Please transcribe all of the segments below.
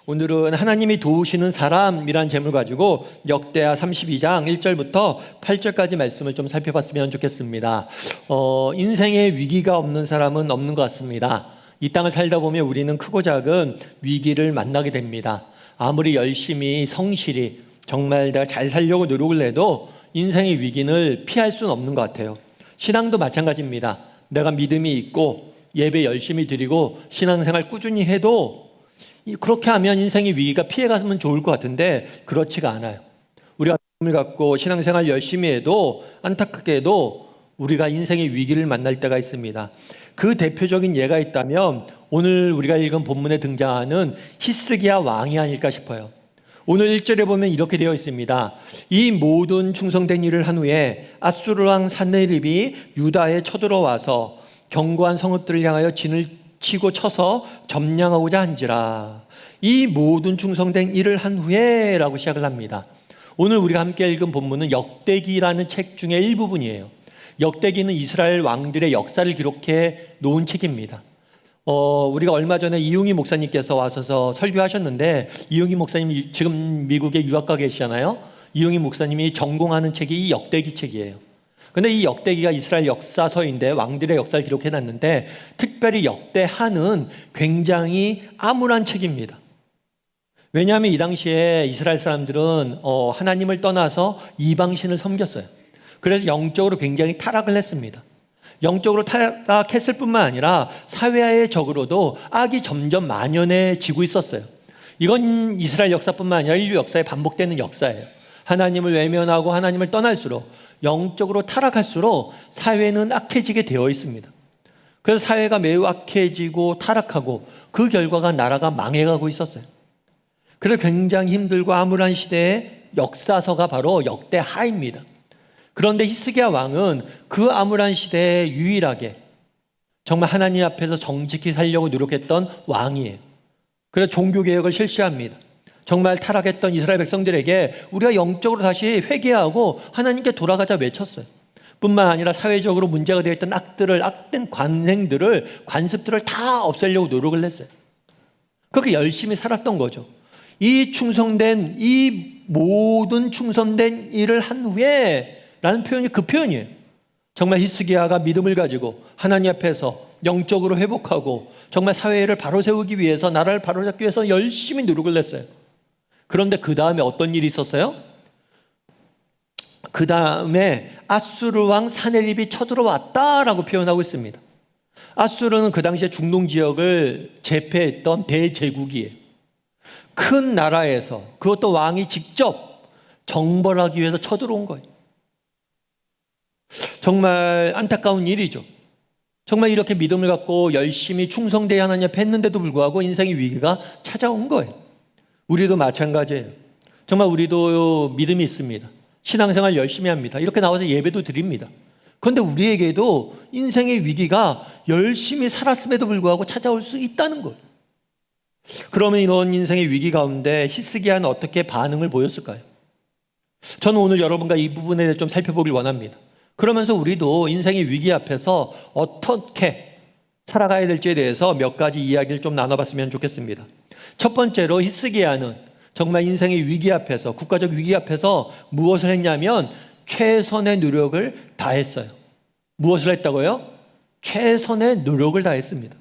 오늘은 하나님이 도우시는 사람이란 제목을 가지고 역대하 32장 1절부터 8절까지 말씀을 좀 살펴봤으면 좋겠습니다. 인생에 위기가 없는 사람은 없는 것 같습니다. 이 땅을 살다 보면 우리는 크고 작은 위기를 만나게 됩니다. 아무리 열심히 성실히 정말 내가 잘 살려고 노력을 해도 인생의 위기는 피할 수는 없는 것 같아요. 신앙도 마찬가지입니다. 내가 믿음이 있고 예배 열심히 드리고 신앙생활 꾸준히 해도 그렇게 하면 인생의 위기가 피해가면 좋을 것 같은데 그렇지가 않아요. 우리가 믿음을 갖고 신앙생활 열심히 해도 안타깝게도 우리가 인생의 위기를 만날 때가 있습니다. 그 대표적인 예가 있다면 오늘 우리가 읽은 본문에 등장하는 히스기야 왕이 아닐까 싶어요. 오늘 1절에 보면 이렇게 되어 있습니다. 이 모든 충성된 일을 한 후에 아수르 왕 산헤립이 유다에 쳐들어와서 견고한 성읍들을 향하여 진을 치고 쳐서 점령하고자 한지라. 이 모든 충성된 일을 한 후에 라고 시작을 합니다. 오늘 우리가 함께 읽은 본문은 역대기라는 책 중에 일부분이에요. 역대기는 이스라엘 왕들의 역사를 기록해 놓은 책입니다. 우리가 얼마 전에 이용희 목사님께서 와서 설교하셨는데, 이용희 목사님 지금 미국에 유학 가 계시잖아요. 이용희 목사님이 전공하는 책이 이 역대기 책이에요. 근데 이 역대기가 이스라엘 역사서인데 왕들의 역사를 기록해 놨는데, 특별히 역대하는 굉장히 암울한 책입니다. 왜냐하면 이 당시에 이스라엘 사람들은 하나님을 떠나서 이방신을 섬겼어요. 그래서 영적으로 굉장히 타락을 했습니다. 영적으로 타락했을 뿐만 아니라 사회적으로도 악이 점점 만연해지고 있었어요. 이건 이스라엘 역사뿐만 아니라 인류 역사에 반복되는 역사예요. 하나님을 외면하고 하나님을 떠날수록, 영적으로 타락할수록 사회는 악해지게 되어 있습니다. 그래서 사회가 매우 악해지고 타락하고 그 결과가 나라가 망해가고 있었어요. 그래서 굉장히 힘들고 암울한 시대의 역사서가 바로 역대하입니다. 그런데 히스기야 왕은 그 암울한 시대에 유일하게 정말 하나님 앞에서 정직히 살려고 노력했던 왕이에요. 그래서 종교개혁을 실시합니다. 정말 타락했던 이스라엘 백성들에게 우리가 영적으로 다시 회개하고 하나님께 돌아가자 외쳤어요. 뿐만 아니라 사회적으로 문제가 되어 있던 악된 관습들을 다 없애려고 노력을 했어요. 그렇게 열심히 살았던 거죠. 이 모든 충성된 일을 한 후에 라는 표현이 그 표현이에요. 정말 히스기야가 믿음을 가지고 하나님 앞에서 영적으로 회복하고 정말 사회를 바로 세우기 위해서, 나라를 바로 잡기 위해서 열심히 노력을 했어요. 그런데 그 다음에 어떤 일이 있었어요? 그 다음에 아수르 왕 산헤립이 쳐들어왔다라고 표현하고 있습니다. 아수르는 그 당시에 중동 지역을 제패했던 대제국이에요. 큰 나라에서, 그것도 왕이 직접 정벌하기 위해서 쳐들어온 거예요. 정말 안타까운 일이죠. 정말 이렇게 믿음을 갖고 열심히 충성되어 하나님 앞에 했는데도 불구하고 인생의 위기가 찾아온 거예요. 우리도 마찬가지예요. 정말 우리도 믿음이 있습니다. 신앙생활 열심히 합니다. 이렇게 나와서 예배도 드립니다. 그런데 우리에게도 인생의 위기가 열심히 살았음에도 불구하고 찾아올 수 있다는 거예요. 그러면 이런 인생의 위기 가운데 히스기야는 어떻게 반응을 보였을까요? 저는 오늘 여러분과 이 부분에 대해 좀 살펴보길 원합니다. 그러면서 우리도 인생의 위기 앞에서 어떻게 살아가야 될지에 대해서 몇 가지 이야기를 좀 나눠봤으면 좋겠습니다. 첫 번째로 히스기야는 정말 인생의 위기 앞에서, 국가적 위기 앞에서 무엇을 했냐면 최선의 노력을 다했어요. 무엇을 했다고요? 최선의 노력을 다했습니다.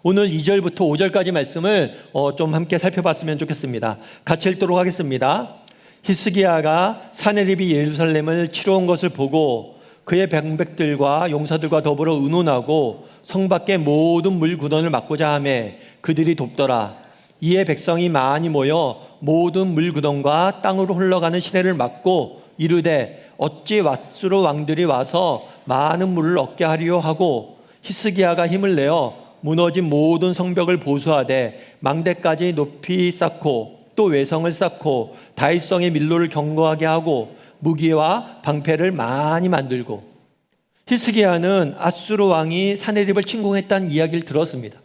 오늘 2절부터 5절까지 말씀을 좀 함께 살펴봤으면 좋겠습니다. 같이 읽도록 하겠습니다. 히스기야가 산헤립이 예루살렘을 치러 온 것을 보고 그의 병백들과 용사들과 더불어 의논하고 성 밖의 모든 물 구덩이를 막고자 하매 그들이 돕더라. 이에 백성이 많이 모여 모든 물 구덩과 땅으로 흘러가는 시내를 막고 이르되 어찌 아수르 왕들이 와서 많은 물을 얻게 하리요 하고, 히스기야가 힘을 내어 무너진 모든 성벽을 보수하되 망대까지 높이 쌓고 또 외성을 쌓고 다윗성의 밀로를 견고하게 하고 무기와 방패를 많이 만들고. 히스기야는 아수르 왕이 산헤립을 침공했다는 이야기를 들었습니다.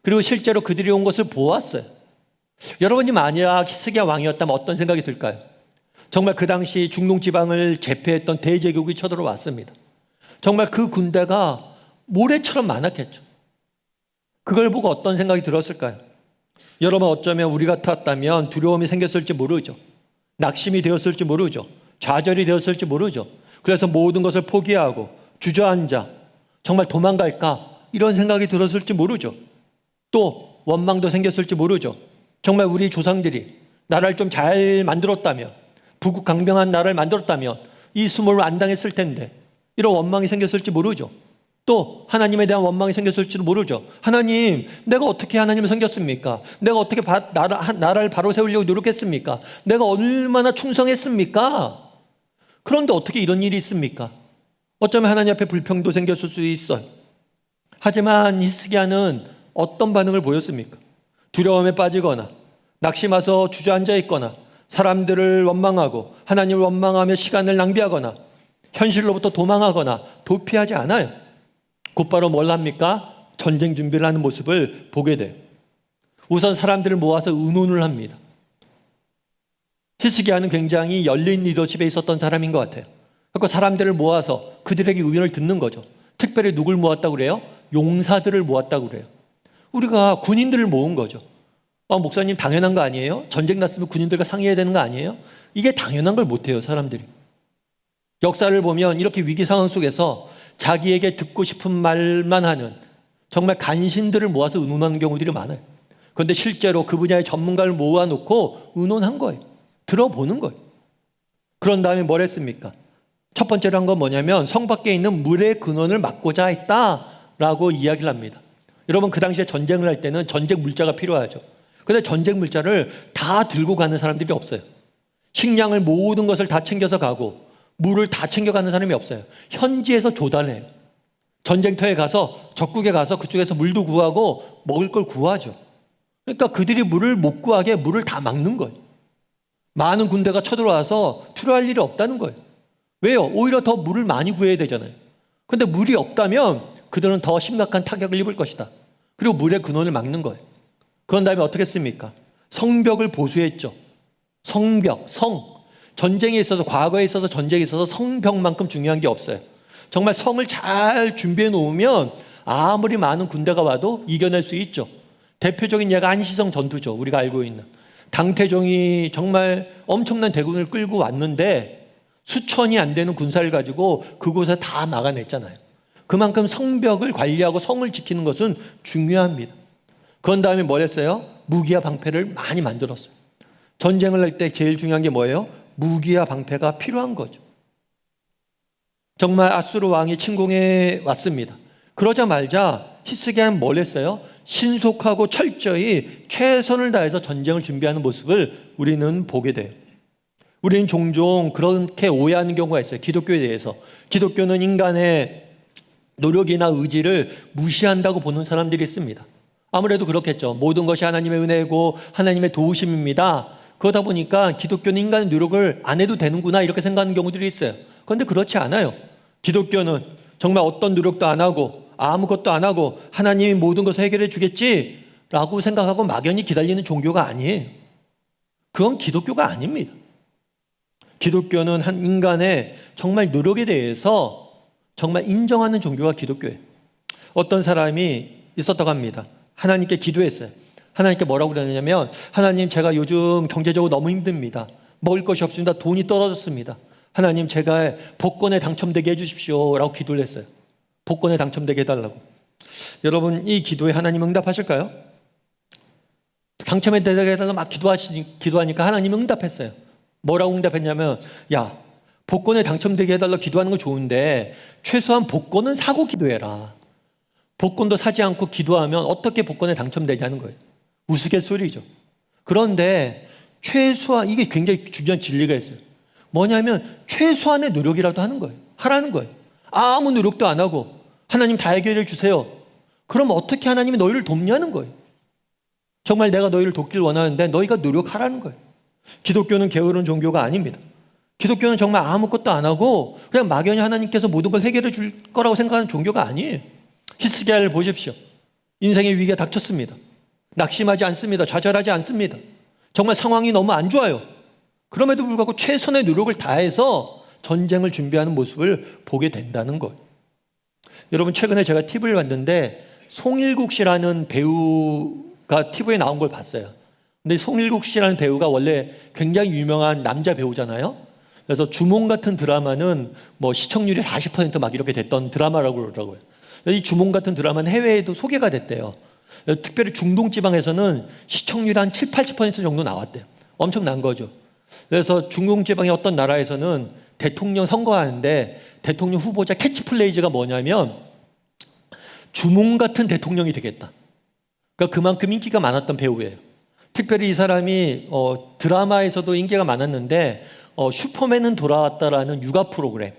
그리고 실제로 그들이 온 것을 보았어요. 여러분이 만약 히스기야 왕이었다면 어떤 생각이 들까요? 정말 그 당시 중동 지방을 제패했던 대제국이 쳐들어왔습니다. 정말 그 군대가 모래처럼 많았겠죠. 그걸 보고 어떤 생각이 들었을까요? 여러분, 어쩌면 우리 같았다면 두려움이 생겼을지 모르죠. 낙심이 되었을지 모르죠. 좌절이 되었을지 모르죠. 그래서 모든 것을 포기하고 주저앉아 정말 도망갈까 이런 생각이 들었을지 모르죠. 또 원망도 생겼을지 모르죠. 정말 우리 조상들이 나라를 좀 잘 만들었다면, 부국강병한 나라를 만들었다면 이 수모를 안 당했을 텐데 이런 원망이 생겼을지 모르죠. 또 하나님에 대한 원망이 생겼을지도 모르죠. 하나님, 내가 어떻게 하나님을 섬겼습니까? 내가 어떻게 나라를 바로 세우려고 노력했습니까? 내가 얼마나 충성했습니까? 그런데 어떻게 이런 일이 있습니까? 어쩌면 하나님 앞에 불평도 생겼을 수 있어요. 하지만 히스기야는 어떤 반응을 보였습니까? 두려움에 빠지거나 낙심해서 주저앉아 있거나 사람들을 원망하고 하나님을 원망하며 시간을 낭비하거나 현실로부터 도망하거나 도피하지 않아요. 곧바로 뭘 합니까? 전쟁 준비를 하는 모습을 보게 돼요. 우선 사람들을 모아서 의논을 합니다. 히스기야는 굉장히 열린 리더십에 있었던 사람인 것 같아요. 그래서 사람들을 모아서 그들에게 의견을 듣는 거죠. 특별히 누굴 모았다고 그래요? 용사들을 모았다고 그래요. 우리가 군인들을 모은 거죠. 목사님, 당연한 거 아니에요? 전쟁 났으면 군인들과 상의해야 되는 거 아니에요? 이게 당연한 걸 못해요, 사람들이. 역사를 보면 이렇게 위기 상황 속에서 자기에게 듣고 싶은 말만 하는 정말 간신들을 모아서 의논하는 경우들이 많아요. 그런데 실제로 그 분야의 전문가를 모아놓고 의논한 거예요. 들어보는 거예요. 그런 다음에 뭘 했습니까? 첫 번째로 한 건 뭐냐면 성 밖에 있는 물의 근원을 막고자 했다라고 이야기를 합니다. 여러분, 그 당시에 전쟁을 할 때는 전쟁 물자가 필요하죠. 그런데 전쟁 물자를 다 들고 가는 사람들이 없어요. 식량을 모든 것을 다 챙겨서 가고 물을 다 챙겨가는 사람이 없어요. 현지에서 조달해요. 전쟁터에 가서 적국에 가서 그쪽에서 물도 구하고 먹을 걸 구하죠. 그러니까 그들이 물을 못 구하게 물을 다 막는 거예요. 많은 군대가 쳐들어와서 투려할 일이 없다는 거예요. 왜요? 오히려 더 물을 많이 구해야 되잖아요. 그런데 물이 없다면 그들은 더 심각한 타격을 입을 것이다. 그리고 물의 근원을 막는 거예요. 그런 다음에 어떻게 했습니까? 성벽을 보수했죠. 성벽, 전쟁에 있어서, 과거에 있어서, 전쟁에 있어서 성벽만큼 중요한 게 없어요. 정말 성을 잘 준비해 놓으면 아무리 많은 군대가 와도 이겨낼 수 있죠. 대표적인 예가 안시성 전투죠. 우리가 알고 있는. 당태종이 정말 엄청난 대군을 끌고 왔는데 수천이 안 되는 군사를 가지고 그곳에 다 막아냈잖아요. 그만큼 성벽을 관리하고 성을 지키는 것은 중요합니다. 그런 다음에 뭘 했어요? 무기와 방패를 많이 만들었어요. 전쟁을 할 때 제일 중요한 게 뭐예요? 무기와 방패가 필요한 거죠. 정말 아수르 왕이 침공해 왔습니다. 그러자마자 히스기야는 뭘 했어요? 신속하고 철저히 최선을 다해서 전쟁을 준비하는 모습을 우리는 보게 돼요. 우리는 종종 그렇게 오해하는 경우가 있어요. 기독교에 대해서. 기독교는 인간의 노력이나 의지를 무시한다고 보는 사람들이 있습니다. 아무래도 그렇겠죠. 모든 것이 하나님의 은혜고 하나님의 도우심입니다. 그러다 보니까 기독교는 인간의 노력을 안 해도 되는구나 이렇게 생각하는 경우들이 있어요. 그런데 그렇지 않아요. 기독교는 정말 어떤 노력도 안 하고 아무것도 안 하고 하나님이 모든 것을 해결해 주겠지라고 생각하고 막연히 기다리는 종교가 아니에요. 그건 기독교가 아닙니다. 기독교는 한 인간의 정말 노력에 대해서 정말 인정하는 종교가 기독교예요. 어떤 사람이 있었다고 합니다. 하나님께 기도했어요. 하나님께 뭐라고 그러냐면, 하나님, 제가 요즘 경제적으로 너무 힘듭니다. 먹을 것이 없습니다. 돈이 떨어졌습니다. 하나님, 제가 복권에 당첨되게 해주십시오 라고 기도를 했어요. 복권에 당첨되게 해달라고. 여러분, 이 기도에 하나님 응답하실까요? 당첨에 되게 해달라고 막 기도하니까 하나님 응답했어요. 뭐라고 응답했냐면, 야, 복권에 당첨되게 해달라고 기도하는 거 좋은데 최소한 복권은 사고 기도해라. 복권도 사지 않고 기도하면 어떻게 복권에 당첨되냐는 거예요. 우스갯소리죠. 그런데 최소한, 이게 굉장히 중요한 진리가 있어요. 뭐냐면 최소한의 노력이라도 하는 거예요. 하라는 거예요. 아무 노력도 안 하고 하나님 다 해결해 주세요. 그럼 어떻게 하나님이 너희를 돕냐는 거예요. 정말 내가 너희를 돕길 원하는데 너희가 노력하라는 거예요. 기독교는 게으른 종교가 아닙니다. 기독교는 정말 아무것도 안 하고 그냥 막연히 하나님께서 모든 걸 해결해 줄 거라고 생각하는 종교가 아니에요. 히스기야를 보십시오. 인생의 위기가 닥쳤습니다. 낙심하지 않습니다. 좌절하지 않습니다. 정말 상황이 너무 안 좋아요. 그럼에도 불구하고 최선의 노력을 다해서 전쟁을 준비하는 모습을 보게 된다는 것. 여러분, 최근에 제가 팁을 봤는데 송일국 씨라는 배우가 TV에 나온 걸 봤어요. 근데 송일국 씨라는 배우가 원래 굉장히 유명한 남자 배우잖아요. 그래서 주몽 같은 드라마는 뭐 시청률이 40%막 이렇게 됐던 드라마라고 그러더라고요. 이 주몽 같은 드라마는 해외에도 소개가 됐대요. 특별히 중동 지방에서는 시청률이 한 7, 80% 정도 나왔대요. 엄청난 거죠. 그래서 중동 지방의 어떤 나라에서는 대통령 선거하는데 대통령 후보자 캐치플레이즈가 뭐냐면 주몽 같은 대통령이 되겠다. 그러니까 그만큼 인기가 많았던 배우예요. 특별히 이 사람이 드라마에서도 인기가 많았는데 슈퍼맨은 돌아왔다라는 육아 프로그램.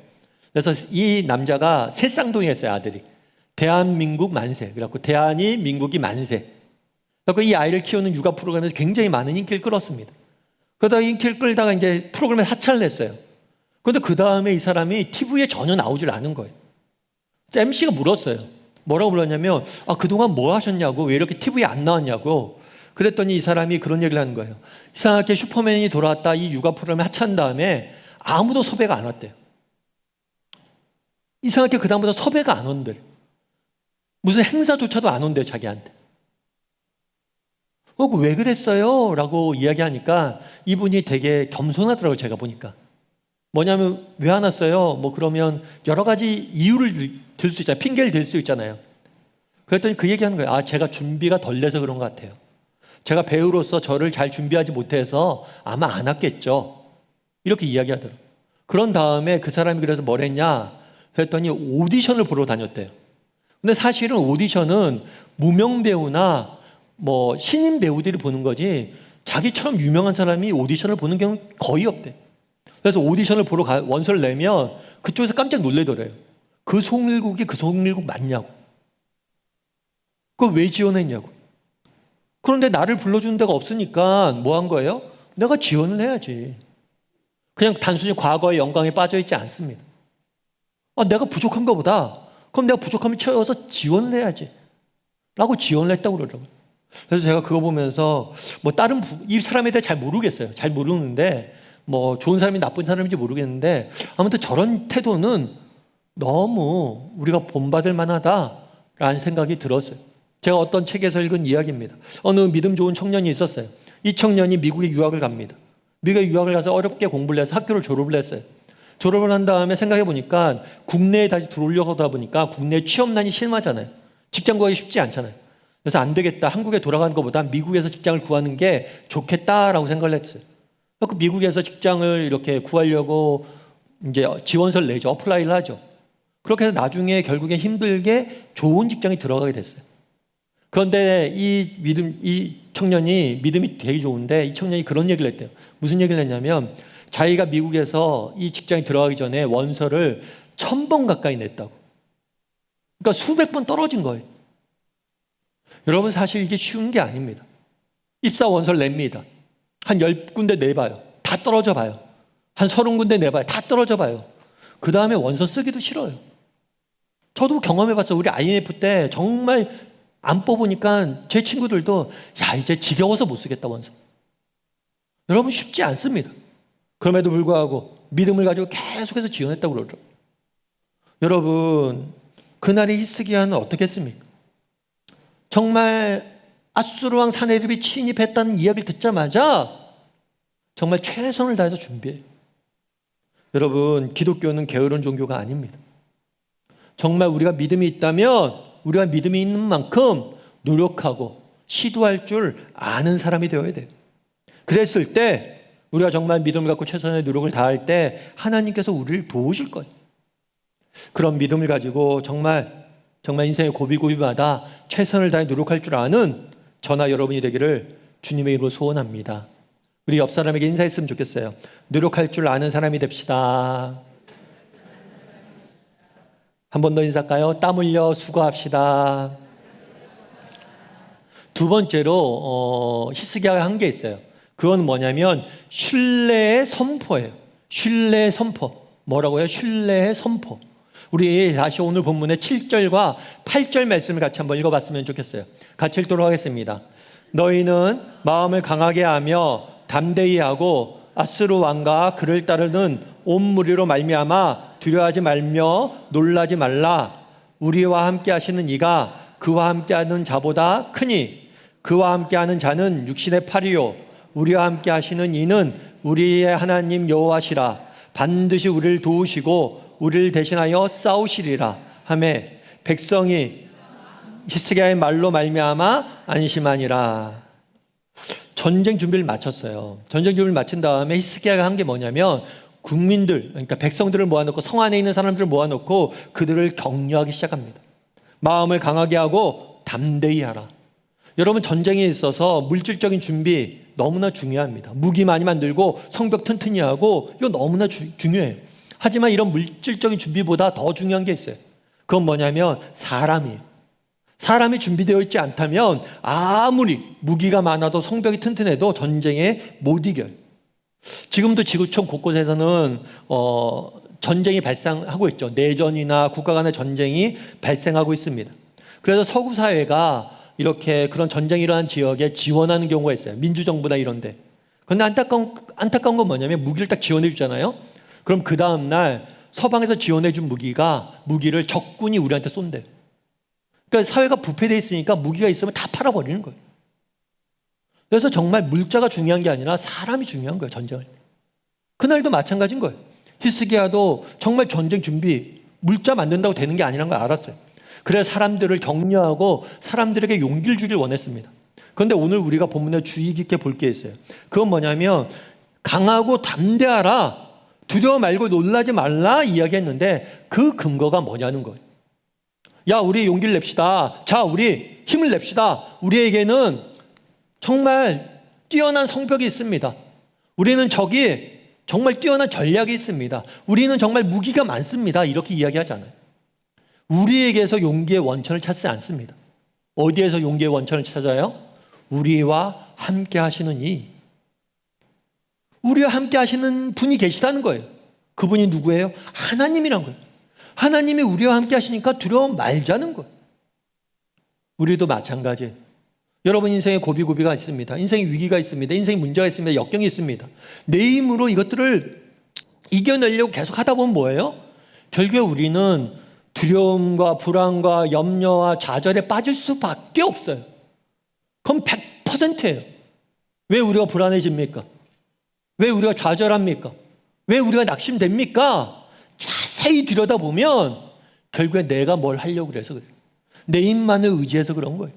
그래서 이 남자가 새 쌍둥이였어요, 아들이. 대한민국 만세. 그래갖고 대한이 민국이 만세. 그래서 이 아이를 키우는 육아 프로그램에서 굉장히 많은 인기를 끌었습니다. 그러다가 인기를 끌다가 이제 프로그램에 하차를 냈어요. 그런데 그 다음에 이 사람이 TV에 전혀 나오질 않은 거예요. MC가 물었어요. 뭐라고 물었냐면 그동안 뭐 하셨냐고, 왜 이렇게 TV에 안 나왔냐고. 그랬더니 이 사람이 그런 얘기를 하는 거예요. 이상하게 슈퍼맨이 돌아왔다 이 육아 프로그램에 하차한 다음에 아무도 섭외가 안 왔대요. 이상하게 그 다음부터 섭외가 안 온대. 무슨 행사조차도 안 온대요, 자기한테. 왜 그랬어요? 라고 이야기하니까 이분이 되게 겸손하더라고요, 제가 보니까. 뭐냐면 왜 안 왔어요? 뭐 그러면 여러 가지 이유를 들 수 있잖아요. 핑계를 댈 수 있잖아요. 그랬더니 그 얘기하는 거예요. 제가 준비가 덜 돼서 그런 것 같아요. 제가 배우로서 저를 잘 준비하지 못해서 아마 안 왔겠죠. 이렇게 이야기하더라고요. 그런 다음에 그 사람이 그래서 뭘 했냐? 그랬더니 오디션을 보러 다녔대요. 근데 사실은 오디션은 무명 배우나 뭐 신인 배우들이 보는 거지 자기처럼 유명한 사람이 오디션을 보는 경우는 거의 없대. 그래서 오디션을 보러 원서를 내면 그쪽에서 깜짝 놀래더래요. 그 송일국이 그 송일국 맞냐고. 그걸 왜 지원했냐고. 그런데 나를 불러주는 데가 없으니까 뭐 한 거예요? 내가 지원을 해야지. 그냥 단순히 과거의 영광에 빠져 있지 않습니다. 내가 부족한 것보다 그럼 내가 부족함을 채워서 지원을 해야지 라고 지원을 했다고 그러더라고요. 그래서 제가 그거 보면서 뭐 이 사람에 대해 잘 모르겠어요. 잘 모르는데 뭐 좋은 사람이 나쁜 사람인지 모르겠는데 아무튼 저런 태도는 너무 우리가 본받을 만하다라는 생각이 들었어요. 제가 어떤 책에서 읽은 이야기입니다. 어느 믿음 좋은 청년이 있었어요. 이 청년이 미국에 유학을 갑니다. 미국에 유학을 가서 어렵게 공부를 해서 학교를 졸업을 했어요. 졸업을 한 다음에 생각해 보니까 국내에 다시 들어오려고 하다 보니까 국내 취업난이 심하잖아요. 직장 구하기 쉽지 않잖아요. 그래서 안 되겠다. 한국에 돌아가는 것보다 미국에서 직장을 구하는 게 좋겠다라고 생각을 했어요. 그 미국에서 직장을 이렇게 구하려고 이제 지원서를 내죠. 어플라이를 하죠. 그렇게 해서 나중에 결국에 힘들게 좋은 직장에 들어가게 됐어요. 그런데 이 청년이 믿음이 되게 좋은데 이 청년이 그런 얘기를 했대요. 무슨 얘기를 했냐면 자기가 미국에서 이 직장에 들어가기 전에 원서를 1000번 가까이 냈다고. 그러니까 수백 번 떨어진 거예요. 여러분 사실 이게 쉬운 게 아닙니다. 입사 원서를 냅니다. 한 10군데 내봐요. 다 떨어져 봐요. 한 30군데 내봐요. 다 떨어져 봐요. 그 다음에 원서 쓰기도 싫어요. 저도 경험해봤어요. 우리 IMF 때 정말 안 뽑으니까 제 친구들도 이제 지겨워서 못 쓰겠다 원서. 여러분 쉽지 않습니다. 그럼에도 불구하고 믿음을 가지고 계속해서 지원했다고 그러더라고요. 여러분 그날의 히스기야는 어떻겠습니까? 정말 아수르왕 사네립이 침입했다는 이야기를 듣자마자 정말 최선을 다해서 준비해요. 여러분 기독교는 게으른 종교가 아닙니다. 정말 우리가 믿음이 있다면 우리가 믿음이 있는 만큼 노력하고 시도할 줄 아는 사람이 되어야 돼요. 그랬을 때 우리가 정말 믿음을 갖고 최선의 노력을 다할 때 하나님께서 우리를 도우실 거예요. 그런 믿음을 가지고 정말 인생의 고비고비마다 최선을 다해 노력할 줄 아는 저나 여러분이 되기를 주님의 이름으로 소원합니다. 우리 옆 사람에게 인사했으면 좋겠어요. 노력할 줄 아는 사람이 됩시다. 한 번 더 인사할까요? 땀 흘려 수고합시다. 두 번째로 히스기야가 한 게 있어요. 그건 뭐냐면 신뢰의 선포예요. 신뢰의 선포. 뭐라고요? 신뢰의 선포. 우리 다시 오늘 본문의 7절과 8절 말씀을 같이 한번 읽어봤으면 좋겠어요. 같이 읽도록 하겠습니다. 너희는 마음을 강하게 하며 담대히 하고 아수르 왕과 그를 따르는 온 무리로 말미암아 두려워하지 말며 놀라지 말라. 우리와 함께 하시는 이가 그와 함께 하는 자보다 크니 그와 함께하는 자는 육신의 팔이요 우리와 함께하시는 이는 우리의 하나님 여호와시라. 반드시 우리를 도우시고 우리를 대신하여 싸우시리라 하며 백성이 히스기야의 말로 말미암아 안심하니라. 전쟁 준비를 마쳤어요. 전쟁 준비를 마친 다음에 히스기야가 한 게 뭐냐면 국민들, 그러니까 백성들을 모아놓고 성 안에 있는 사람들을 모아놓고 그들을 격려하기 시작합니다. 마음을 강하게 하고 담대히 하라. 여러분, 전쟁에 있어서 물질적인 준비 너무나 중요합니다. 무기 많이 만들고 성벽 튼튼히 하고 이거 너무나 중요해요. 하지만 이런 물질적인 준비보다 더 중요한 게 있어요. 그건 뭐냐면 사람이 준비되어 있지 않다면 아무리 무기가 많아도 성벽이 튼튼해도 전쟁에 못 이겨요. 지금도 지구촌 곳곳에서는 전쟁이 발생하고 있죠. 내전이나 국가 간의 전쟁이 발생하고 있습니다. 그래서 서구 사회가 이렇게 그런 전쟁이 일어난 지역에 지원하는 경우가 있어요. 민주정부나 이런데. 그런데 안타까운 건 뭐냐면 무기를 딱 지원해 주잖아요. 그럼 그 다음날 서방에서 지원해 준 무기를 적군이 우리한테 쏜대요. 그러니까 사회가 부패되어 있으니까 무기가 있으면 다 팔아버리는 거예요. 그래서 정말 물자가 중요한 게 아니라 사람이 중요한 거예요. 전쟁을. 그날도 마찬가지인 거예요. 히스기야도 정말 전쟁 준비, 물자 만든다고 되는 게 아니라는 걸 알았어요. 그래서 사람들을 격려하고 사람들에게 용기를 주길 원했습니다. 그런데 오늘 우리가 본문에 주의 깊게 볼 게 있어요. 그건 뭐냐면 강하고 담대하라, 두려워 말고 놀라지 말라 이야기했는데 그 근거가 뭐냐는 거예요. 야, 우리 용기를 냅시다. 자, 우리 힘을 냅시다. 우리에게는 정말 뛰어난 성벽이 있습니다. 우리는 저기 정말 뛰어난 전략이 있습니다. 우리는 정말 무기가 많습니다. 이렇게 이야기하잖아요. 우리에게서 용기의 원천을 찾지 않습니다. 어디에서 용기의 원천을 찾아요? 우리와 함께 하시는 우리와 함께 하시는 분이 계시다는 거예요. 그분이 누구예요? 하나님이란 거예요. 하나님이 우리와 함께 하시니까 두려워 말자는 거예요. 우리도 마찬가지예요. 여러분 인생에 고비고비가 있습니다. 인생에 위기가 있습니다. 인생에 문제가 있습니다. 역경이 있습니다. 내 힘으로 이것들을 이겨내려고 계속 하다 보면 뭐예요? 결국에 우리는 두려움과 불안과 염려와 좌절에 빠질 수밖에 없어요. 그럼 100%예요. 왜 우리가 불안해집니까? 왜 우리가 좌절합니까? 왜 우리가 낙심됩니까? 자세히 들여다보면 결국에 내가 뭘 하려고 그래서 그래요. 내 힘만을 의지해서 그런 거예요.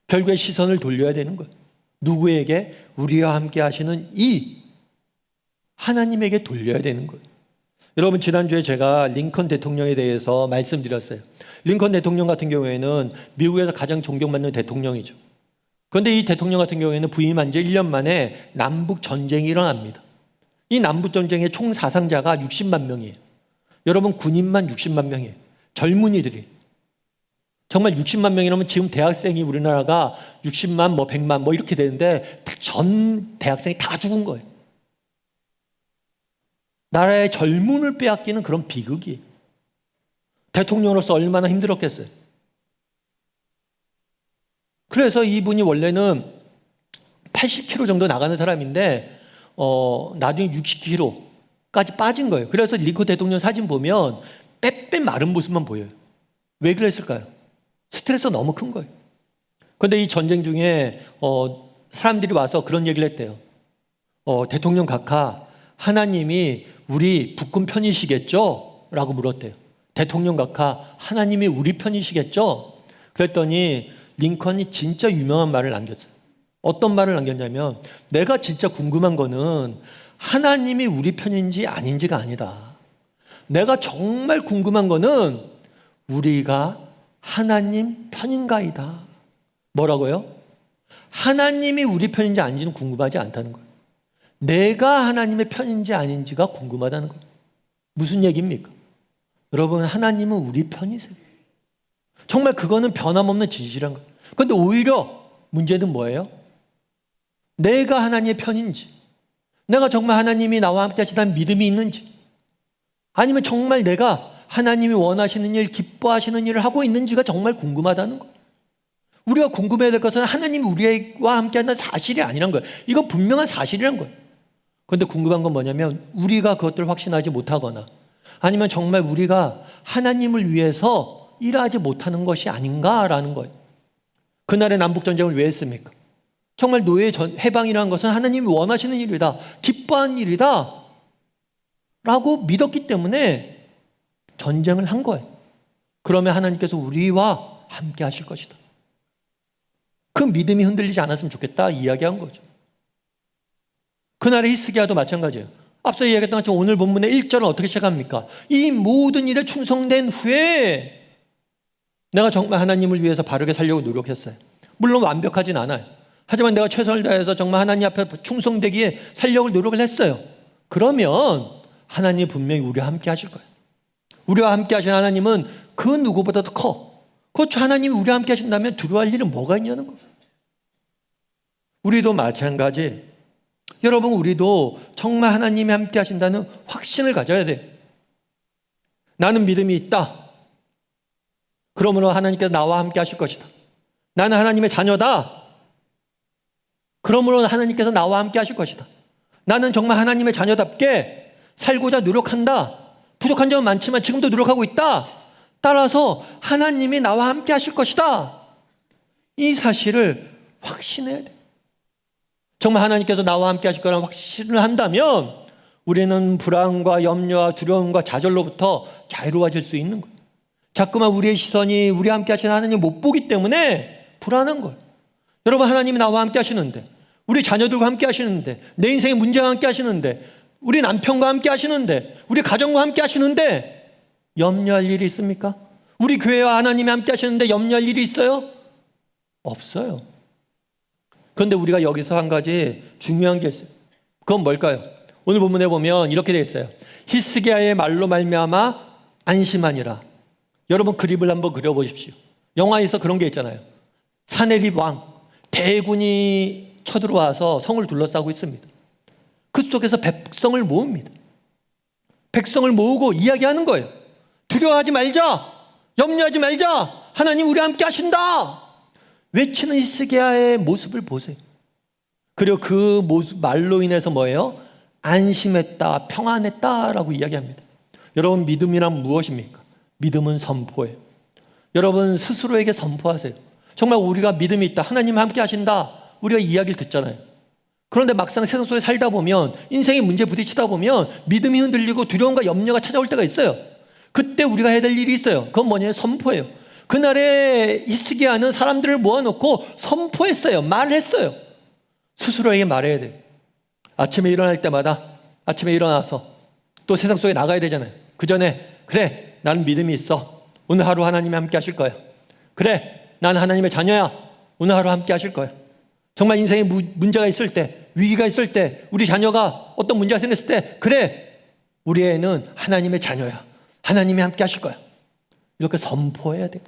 결국에 시선을 돌려야 되는 거예요. 누구에게? 우리와 함께 하시는 하나님에게 돌려야 되는 거예요. 여러분, 지난주에 제가 링컨 대통령에 대해서 말씀드렸어요. 링컨 대통령 같은 경우에는 미국에서 가장 존경받는 대통령이죠. 그런데 이 대통령 같은 경우에는 부임한 지 1년 만에 남북 전쟁이 일어납니다. 이 남북 전쟁의 총 사상자가 60만 명이에요. 여러분, 군인만 60만 명이에요. 젊은이들이. 정말 60만 명이라면 지금 대학생이 우리나라가 60만, 100만 이렇게 되는데 전 대학생이 다 죽은 거예요. 나라의 젊음을 빼앗기는 그런 비극이. 대통령으로서 얼마나 힘들었겠어요. 그래서 이분이 원래는 80kg 정도 나가는 사람인데 나중에 60kg까지 빠진 거예요. 그래서 링컨 대통령 사진 보면 빼빼 마른 모습만 보여요. 왜 그랬을까요? 스트레스가 너무 큰 거예요. 그런데 이 전쟁 중에 사람들이 와서 그런 얘기를 했대요. 대통령 각하, 하나님이 우리 북군 편이시겠죠? 라고 물었대요. 대통령 각하, 하나님이 우리 편이시겠죠? 그랬더니 링컨이 진짜 유명한 말을 남겼어요. 어떤 말을 남겼냐면, 내가 진짜 궁금한 거는 하나님이 우리 편인지 아닌지가 아니다. 내가 정말 궁금한 거는 우리가 하나님 편인가이다. 뭐라고요? 하나님이 우리 편인지 아닌지는 궁금하지 않다는 거예요. 내가 하나님의 편인지 아닌지가 궁금하다는 거예요. 무슨 얘기입니까? 여러분, 하나님은 우리 편이세요. 정말 그거는 변함없는 진실한 거예요. 그런데 오히려 문제는 뭐예요? 내가 하나님의 편인지, 내가 정말 하나님이 나와 함께 하시다는 믿음이 있는지, 아니면 정말 내가 하나님이 원하시는 일, 기뻐하시는 일을 하고 있는지가 정말 궁금하다는 거예요. 우리가 궁금해야 될 것은 하나님이 우리와 함께 한다는 사실이 아니란 거예요. 이건 분명한 사실이란 거예요. 그런데 궁금한 건 뭐냐면 우리가 그것들을 확신하지 못하거나 아니면 정말 우리가 하나님을 위해서 일하지 못하는 것이 아닌가라는 거예요. 그날의 남북전쟁을 왜 했습니까? 정말 노예 해방이라는 것은 하나님이 원하시는 일이다, 기뻐하는 일이다 라고 믿었기 때문에 전쟁을 한 거예요. 그러면 하나님께서 우리와 함께 하실 것이다. 그 믿음이 흔들리지 않았으면 좋겠다 이야기한 거죠. 그날의 히스기야도 마찬가지예요. 앞서 이야기했던 것처럼 오늘 본문의 1절은 어떻게 시작합니까? 이 모든 일에 충성된 후에 내가 정말 하나님을 위해서 바르게 살려고 노력했어요. 물론 완벽하진 않아요. 하지만 내가 최선을 다해서 정말 하나님 앞에 충성되기에 살려고 노력을 했어요. 그러면 하나님 분명히 우리와 함께 하실 거예요. 우리와 함께 하신 하나님은 그 누구보다도 커. 그렇죠. 하나님이 우리와 함께 하신다면 두려워할 일은 뭐가 있냐는 거예요. 우리도 마찬가지. 여러분, 우리도 정말 하나님이 함께 하신다는 확신을 가져야 돼요. 나는 믿음이 있다. 그러므로 하나님께서 나와 함께 하실 것이다. 나는 하나님의 자녀다. 그러므로 하나님께서 나와 함께 하실 것이다. 나는 정말 하나님의 자녀답게 살고자 노력한다. 부족한 점은 많지만 지금도 노력하고 있다. 따라서 하나님이 나와 함께 하실 것이다. 이 사실을 확신해야 돼. 정말 하나님께서 나와 함께 하실 거라는 확신을 한다면 우리는 불안과 염려와 두려움과 좌절로부터 자유로워질 수 있는 거예요. 자꾸만 우리의 시선이 우리 함께 하시는 하나님을 못 보기 때문에 불안한 거예요. 여러분, 하나님이 나와 함께 하시는데, 우리 자녀들과 함께 하시는데, 내 인생의 문제와 함께 하시는데, 우리 남편과 함께 하시는데, 우리 가정과 함께 하시는데 염려할 일이 있습니까? 우리 교회와 하나님이 함께 하시는데 염려할 일이 있어요? 없어요. 그런데 우리가 여기서 한 가지 중요한 게 있어요. 그건 뭘까요? 오늘 본문에 보면 이렇게 되어 있어요. 히스기야의 말로 말미암아 안심하니라. 여러분, 그림을 한번 그려보십시오. 영화에서 그런 게 있잖아요. 사내립 왕, 대군이 쳐들어와서 성을 둘러싸고 있습니다. 그 속에서 백성을 모읍니다. 백성을 모으고 이야기하는 거예요. 두려워하지 말자. 염려하지 말자. 하나님 우리와 함께 하신다. 외치는 히스기야의 모습을 보세요. 그리고 그 모습, 말로 인해서 뭐예요? 안심했다, 평안했다라고 이야기합니다. 여러분, 믿음이란 무엇입니까? 믿음은 선포예요. 여러분, 스스로에게 선포하세요. 정말 우리가 믿음이 있다, 하나님 함께 하신다, 우리가 이야기를 듣잖아요. 그런데 막상 세상 속에 살다 보면, 인생의 문제 부딪히다 보면 믿음이 흔들리고 두려움과 염려가 찾아올 때가 있어요. 그때 우리가 해야 될 일이 있어요. 그건 뭐냐면 선포예요. 그날에 히스기야는 사람들을 모아놓고 선포했어요. 말했어요. 스스로에게 말해야 돼요. 아침에 일어날 때마다, 아침에 일어나서 또 세상 속에 나가야 되잖아요. 그 전에 그래, 나는 믿음이 있어. 오늘 하루 하나님이 함께 하실 거야. 그래, 나는 하나님의 자녀야. 오늘 하루 함께 하실 거야. 정말 인생에 문제가 있을 때, 위기가 있을 때, 우리 자녀가 어떤 문제가 생겼을 때, 그래, 우리 애는 하나님의 자녀야. 하나님이 함께 하실 거야. 이렇게 선포해야 돼.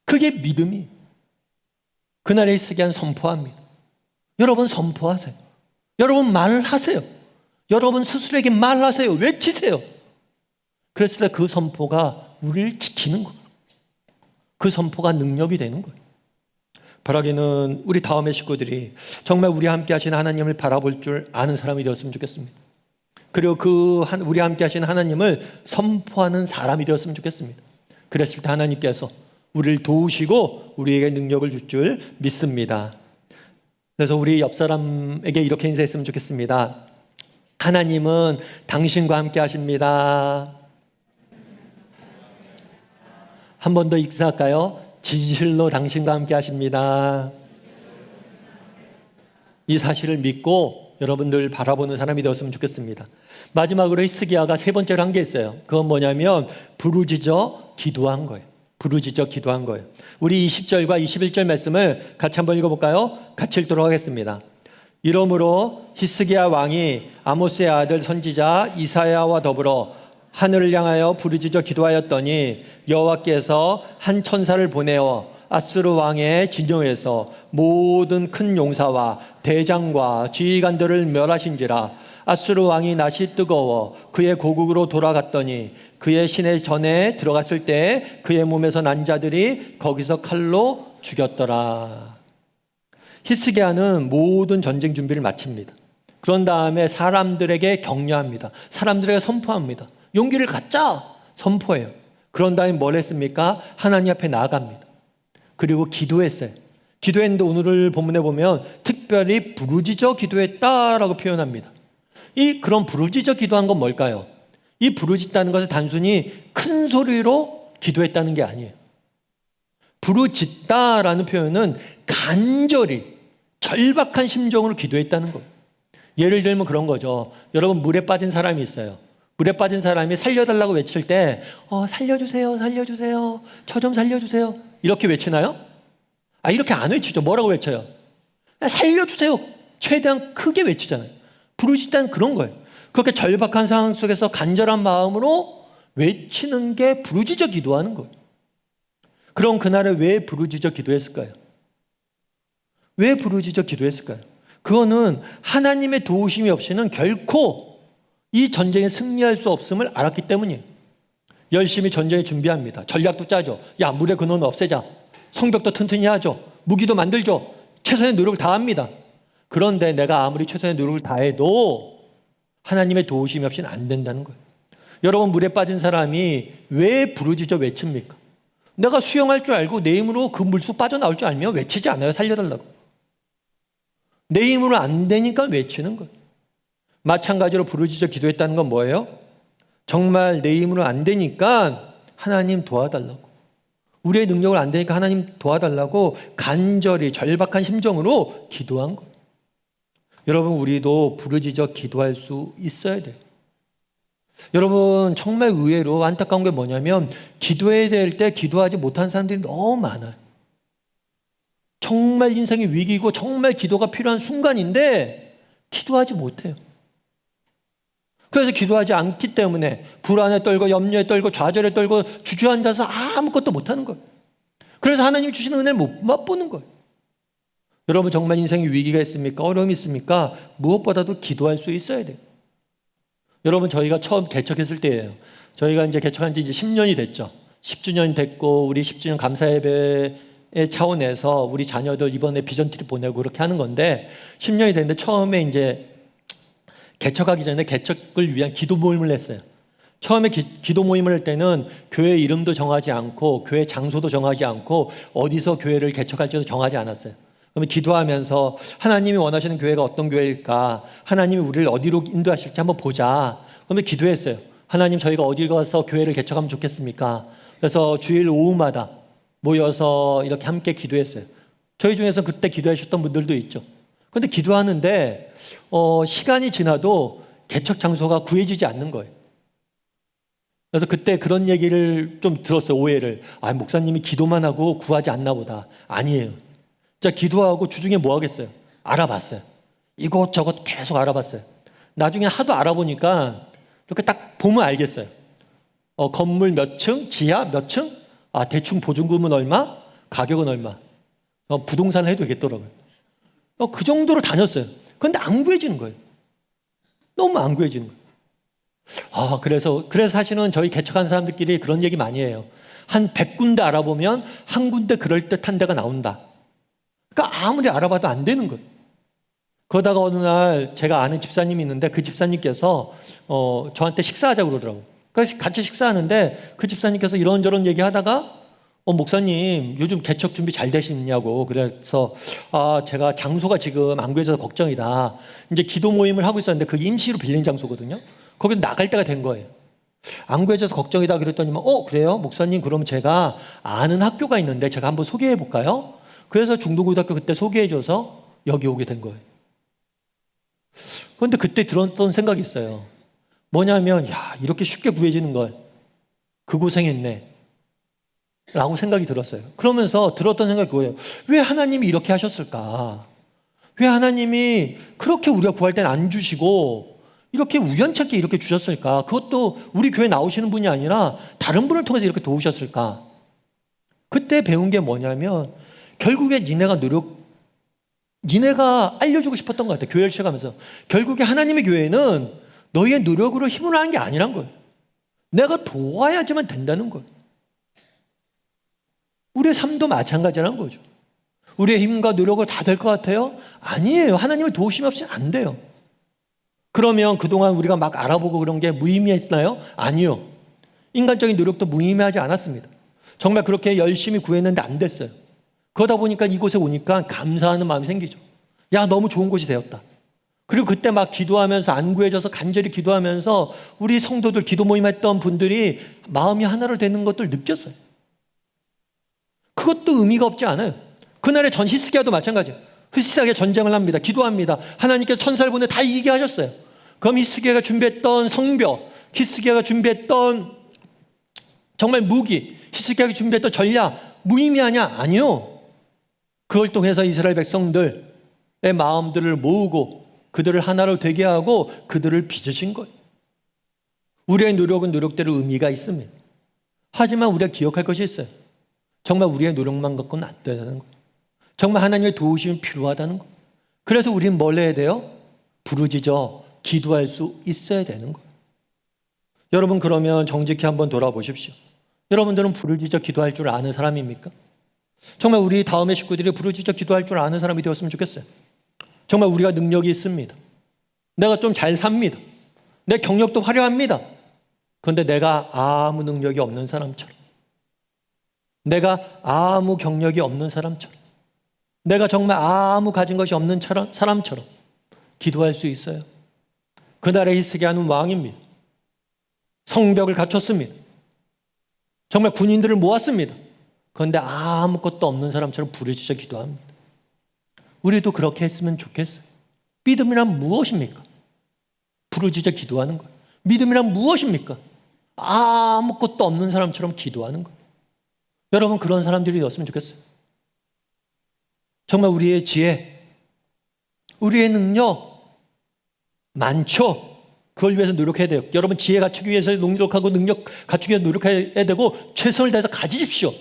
그게 믿음이. 그날에 히스기야는 선포합니다. 여러분, 선포하세요. 여러분, 말하세요. 여러분 스스로에게 말하세요. 외치세요. 그랬을 때 그 선포가 우리를 지키는 거예요. 그 선포가 능력이 되는 거예요. 바라기는 우리 다음의 식구들이 정말 우리와 함께 하시는 하나님을 바라볼 줄 아는 사람이 되었으면 좋겠습니다. 그리고 우리와 함께 하시는 하나님을 선포하는 사람이 되었으면 좋겠습니다. 그랬을 때 하나님께서 우리를 도우시고 우리에게 능력을 줄 줄 믿습니다. 그래서 우리 옆 사람에게 이렇게 인사했으면 좋겠습니다. 하나님은 당신과 함께 하십니다. 한 번 더 인사할까요? 진실로 당신과 함께 하십니다. 이 사실을 믿고 여러분들 바라보는 사람이 되었으면 좋겠습니다. 마지막으로 히스기야가 세 번째로 한 게 있어요. 그건 뭐냐면 부르짖어 기도한 거예요. 부르짖어 기도한 거예요. 우리 20절과 21절 말씀을 같이 한번 읽어볼까요? 같이 읽도록 하겠습니다. 이러므로 히스기야 왕이 아모스의 아들 선지자 이사야와 더불어 하늘을 향하여 부르짖어 기도하였더니 여호와께서 한 천사를 보내어 아수르 왕의 진영에서 모든 큰 용사와 대장과 지휘관들을 멸하신지라. 아수르 왕이 낯이 뜨거워 그의 고국으로 돌아갔더니 그의 시내 전에 들어갔을 때 그의 몸에서 난 자들이 거기서 칼로 죽였더라. 히스기야는 모든 전쟁 준비를 마칩니다. 그런 다음에 사람들에게 격려합니다. 사람들에게 선포합니다. 용기를 갖자, 선포해요. 그런 다음에 뭘 했습니까? 하나님 앞에 나아갑니다. 그리고 기도했어요. 기도했는데 오늘 본문에 보면 특별히 부르짖어 기도했다라고 표현합니다. 이 그런 부르짖어 기도한 건 뭘까요? 이 부르짖다는 것은 단순히 큰 소리로 기도했다는 게 아니에요. 부르짖다라는 표현은 간절히 절박한 심정으로 기도했다는 거예요. 예를 들면 그런 거죠. 여러분, 물에 빠진 사람이 있어요. 물에 빠진 사람이 살려달라고 외칠 때 살려주세요, 살려주세요, 저 좀 살려주세요, 이렇게 외치나요? 이렇게 안 외치죠. 뭐라고 외쳐요? 살려주세요, 최대한 크게 외치잖아요. 부르짖다는 그런 거예요. 그렇게 절박한 상황 속에서 간절한 마음으로 외치는 게 부르짖어 기도하는 거예요. 그럼 그날에 왜 부르짖어 기도했을까요? 왜 부르짖어 기도했을까요? 그거는 하나님의 도우심이 없이는 결코 이 전쟁에 승리할 수 없음을 알았기 때문이에요. 열심히 전쟁에 준비합니다. 전략도 짜죠. 야, 물의 근원을 없애자. 성벽도 튼튼히 하죠. 무기도 만들죠. 최선의 노력을 다합니다. 그런데 내가 아무리 최선의 노력을 다해도 하나님의 도우심이 없이는 안 된다는 거예요. 여러분, 물에 빠진 사람이 왜 부르짖어 외칩니까? 내가 수영할 줄 알고 내 힘으로 그 물속 빠져나올 줄 알면 외치지 않아요. 살려달라고. 내 힘으로 안 되니까 외치는 거예요. 마찬가지로 부르짖어 기도했다는 건 뭐예요? 정말 내 힘으로 안 되니까 하나님 도와달라고. 우리의 능력을 안 되니까 하나님 도와달라고 간절히 절박한 심정으로 기도한 거예요. 여러분, 우리도 부르짖어 기도할 수 있어야 돼요. 여러분, 정말 의외로 안타까운 게 뭐냐면 기도해야 될 때 기도하지 못한 사람들이 너무 많아요. 정말 인생의 위기고 정말 기도가 필요한 순간인데 기도하지 못해요. 그래서 기도하지 않기 때문에 불안에 떨고 염려에 떨고 좌절에 떨고 주저앉아서 아무것도 못하는 거예요. 그래서 하나님이 주시는 은혜를 못 맛보는 거예요. 여러분, 정말 인생에 위기가 있습니까? 어려움이 있습니까? 무엇보다도 기도할 수 있어야 돼요. 여러분, 저희가 처음 개척했을 때예요. 저희가 이제 개척한 지 이제 10년이 됐죠. 10주년 됐고 우리 10주년 감사 예배의 차원에서 우리 자녀들 이번에 비전 트립 보내고 그렇게 하는 건데 10년이 됐는데 처음에 이제 개척하기 전에 개척을 위한 기도 모임을 했어요. 처음에 기도 모임을 할 때는 교회 이름도 정하지 않고 교회 장소도 정하지 않고 어디서 교회를 개척할지도 정하지 않았어요. 그러면 기도하면서 하나님이 원하시는 교회가 어떤 교회일까? 하나님이 우리를 어디로 인도하실지 한번 보자. 그러면 기도했어요. 하나님, 저희가 어디 가서 교회를 개척하면 좋겠습니까? 그래서 주일 오후마다 모여서 이렇게 함께 기도했어요. 저희 중에서 그때 기도하셨던 분들도 있죠. 그런데 기도하는데 시간이 지나도 개척 장소가 구해지지 않는 거예요. 그래서 그때 그런 얘기를 좀 들었어요. 오해를. 목사님이 기도만 하고 구하지 않나 보다. 아니에요. 진짜 기도하고 주중에 뭐 하겠어요? 알아봤어요. 이곳저곳 계속 알아봤어요. 나중에 하도 알아보니까 이렇게 딱 보면 알겠어요. 건물 몇 층, 지하 몇 층, 대충 보증금은 얼마, 가격은 얼마. 부동산을 해도 되겠더라고요. 그 정도로 다녔어요. 그런데 안 구해지는 거예요. 너무 안 구해지는 거예요. 그래서 사실은 저희 개척한 사람들끼리 그런 얘기 많이 해요. 한 100군데 알아보면 한 군데 그럴듯한 데가 나온다. 그러니까 아무리 알아봐도 안 되는 거예요. 그러다가 어느 날 제가 아는 집사님이 있는데 그 집사님께서 저한테 식사하자고 그러더라고요. 그래서 같이 식사하는데 그 집사님께서 이런저런 얘기하다가 목사님 요즘 개척 준비 잘 되시냐고. 그래서 제가 장소가 지금 안 구해져서 걱정이다. 이제 기도 모임을 하고 있었는데 그 임시로 빌린 장소거든요. 거기 나갈 때가 된 거예요. 안 구해져서 걱정이다 그랬더니만 그래요? 목사님, 그럼 제가 아는 학교가 있는데 제가 한번 소개해 볼까요? 그래서 중도고등학교 그때 소개해줘서 여기 오게 된 거예요. 그런데 그때 들었던 생각이 있어요. 뭐냐면 이렇게 쉽게 구해지는 걸 그 고생했네 라고 생각이 들었어요. 그러면서 들었던 생각이 그거예요. 왜 하나님이 이렇게 하셨을까? 왜 하나님이 그렇게 우리가 구할 때는 안 주시고 이렇게 우연찮게 이렇게 주셨을까? 그것도 우리 교회 나오시는 분이 아니라 다른 분을 통해서 이렇게 도우셨을까? 그때 배운 게 뭐냐면 결국에 니네가 알려주고 싶었던 것 같아요. 교회를 시작하면서. 결국에 하나님의 교회는 너희의 노력으로 힘을 하는 게 아니란 거예요. 내가 도와야지만 된다는 거예요. 우리의 삶도 마찬가지라는 거죠. 우리의 힘과 노력으로 다 될 것 같아요? 아니에요. 하나님의 도우심 없이는 안 돼요. 그러면 그동안 우리가 막 알아보고 그런 게 무의미했나요? 아니요. 인간적인 노력도 무의미하지 않았습니다. 정말 그렇게 열심히 구했는데 안 됐어요. 그러다 보니까 이곳에 오니까 감사하는 마음이 생기죠. 야, 너무 좋은 곳이 되었다. 그리고 그때 막 기도하면서 안구해져서 간절히 기도하면서 우리 성도들 기도 모임했던 분들이 마음이 하나로 되는 것들 느꼈어요. 그것도 의미가 없지 않아요. 그날의 전 히스기야도 마찬가지예요. 히스기야가 전쟁을 합니다. 기도합니다. 하나님께서 천사를 보내 다 이기게 하셨어요. 그럼 히스기야가 준비했던 성벽, 히스기야가 준비했던 정말 무기, 히스기야가 준비했던 전략 무의미하냐? 아니요. 그걸 통해서 이스라엘 백성들의 마음들을 모으고 그들을 하나로 되게 하고 그들을 빚으신 거예요. 우리의 노력은 노력대로 의미가 있습니다. 하지만 우리가 기억할 것이 있어요. 정말 우리의 노력만 갖고는 안 된다는 거예요. 정말 하나님의 도우심이 필요하다는 거예요. 그래서 우리는 뭘 해야 돼요? 부르짖어 기도할 수 있어야 되는 거예요. 여러분, 그러면 정직히 한번 돌아보십시오. 여러분들은 부르짖어 기도할 줄 아는 사람입니까? 정말 우리 다음의 식구들이 부르짖어 기도할 줄 아는 사람이 되었으면 좋겠어요. 정말 우리가 능력이 있습니다. 내가 좀 잘 삽니다. 내 경력도 화려합니다. 그런데 내가 아무 능력이 없는 사람처럼, 내가 아무 경력이 없는 사람처럼, 내가 정말 아무 가진 것이 없는 사람처럼 기도할 수 있어요. 그날의 히스기야는 왕입니다. 성벽을 갖췄습니다. 정말 군인들을 모았습니다. 그런데 아무것도 없는 사람처럼 부르짖어 기도합니다. 우리도 그렇게 했으면 좋겠어요. 믿음이란 무엇입니까? 부르짖어 기도하는 거예요. 믿음이란 무엇입니까? 아무것도 없는 사람처럼 기도하는 거예요. 여러분, 그런 사람들이 되었으면 좋겠어요. 정말 우리의 지혜, 우리의 능력 많죠. 그걸 위해서 노력해야 돼요. 여러분, 지혜 갖추기 위해서 노력하고 능력 갖추기 위해서 노력해야 되고 최선을 다해서 가지십시오.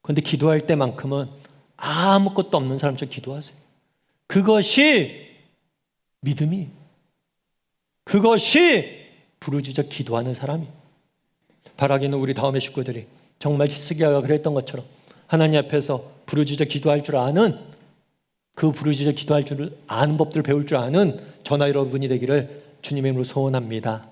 그런데 기도할 때만큼은 아무것도 없는 사람처럼 기도하세요. 그것이 믿음이, 그것이 부르짖어 기도하는 사람이. 바라기는 우리 다음의 식구들이 정말 히스기야가 그랬던 것처럼 하나님 앞에서 부르짖어 기도할 줄 아는, 그 부르짖어 기도할 줄 아는 법들을 배울 줄 아는 저나 여러분이 되기를 주님의 이름으로 소원합니다.